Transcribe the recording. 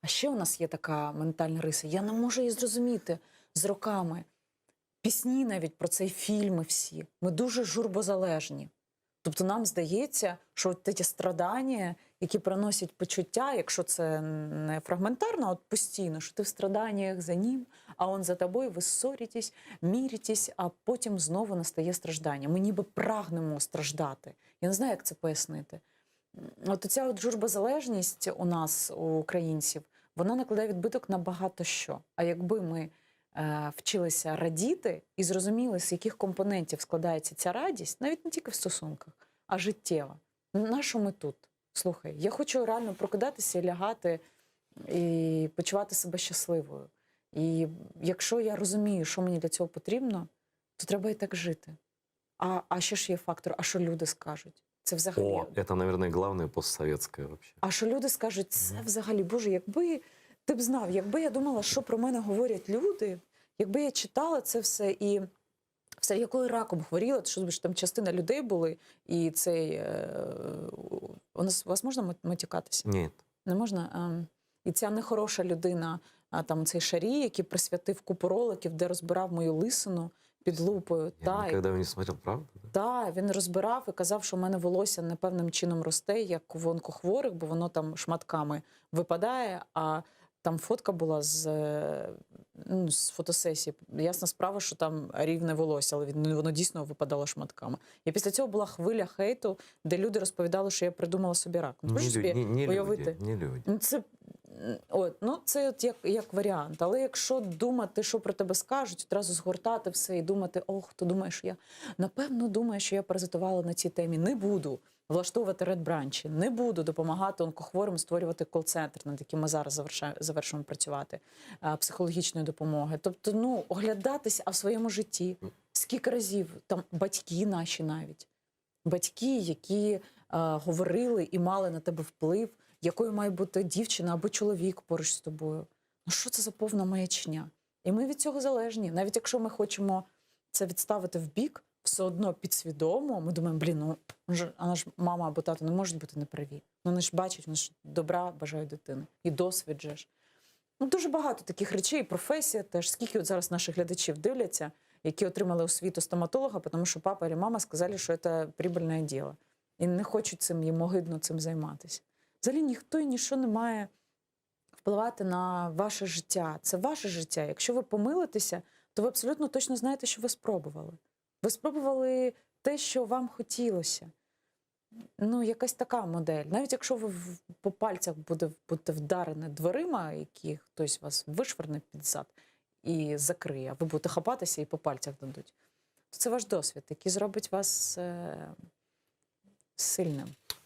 А ще у нас є така ментальна риса. Я не можу її зрозуміти з роками. Пісні навіть про цей фільми всі. Ми дуже журбозалежні. Тобто нам здається, що от ті страдання, які приносять почуття, якщо це не фрагментарно, а от постійно, що ти в страданнях за ним, а он за тобою, ви ссоритесь, міритесь, а потім знову настає страждання. Ми ніби прагнемо страждати. Я не знаю, як це пояснити. От ця от журбозалежність у нас, у українців, вона накладає відбиток на багато що. А якби ми вчилися радіти і зрозуміли, з яких компонентів складається ця радість, навіть не тільки в стосунках, а життєва. На що ми тут? Слухай, я хочу реально прокидатися і лягати, і почувати себе щасливою. І якщо я розумію, що мені для цього потрібно, то треба і так жити. А ще ж є фактор, а що люди скажуть? Це взагалі... О, это, наверное, главное постсоветское вообще. А що люди скажуть, це взагалі, Боже, якби ти б знав, якби я думала, що про мене говорять люди, якби я читала це все і все, я коли раком хворіла, що там частина людей були, і цей... У вас можна матюкатися? Нет. Не можна? І ця нехороша людина, там цей Шарій, який присвятив купу роликів, де розбирав мою лисину під лупою. Я никогда его не смотрел, правда? Так, він розбирав і казав, що в мене волосся непевним чином росте, як в онкохворих, бо воно там шматками випадає, а там фотка була з фотосесії. Ясна справа, що там рівне волосся, але воно дійсно випадало шматками. І після цього була хвиля хейту, де люди розповідали, що я придумала собі рак. Ну, Не, собі не уявити? люди, не люди. Це от як варіант. Але якщо думати, що про тебе скажуть, одразу згортати все і думати, ох, то думаєш, що я, напевно, думаю, що я паразитувала на цій темі. Не буду влаштовувати редбранчі, не буду допомагати онкохворим створювати кол-центр, над яким ми зараз завершуємо працювати, психологічної допомоги. Тобто, оглядатися, а в своєму житті, скільки разів, там батьки наші навіть, батьки, які говорили і мали на тебе вплив, якою має бути дівчина або чоловік поруч з тобою. Ну що це за повна маячня? І ми від цього залежні. Навіть якщо ми хочемо це відставити в бік, все одно підсвідомо, ми думаємо, вона ж мама або тато не можуть бути неправі. Вони ж бачать, вони ж добра бажають дитини. І досвід же ж. Дуже багато таких речей, професія теж. Скільки от зараз наших глядачів дивляться, які отримали освіту стоматолога, тому що папа і мама сказали, що це прибильне діло. І не хочуть їм огидно цим займатися. Взагалі ніхто і ніщо не має впливати на ваше життя. Це ваше життя. Якщо ви помилитеся, то ви абсолютно точно знаєте, що ви спробували. Ви спробували те, що вам хотілося. Якась така модель. Навіть якщо ви по пальцях будете вдарені дверима, які хтось вас вишверне під зад і закриє, а ви будете хапатися і по пальцях дадуть, то це ваш досвід, який зробить вас сильним.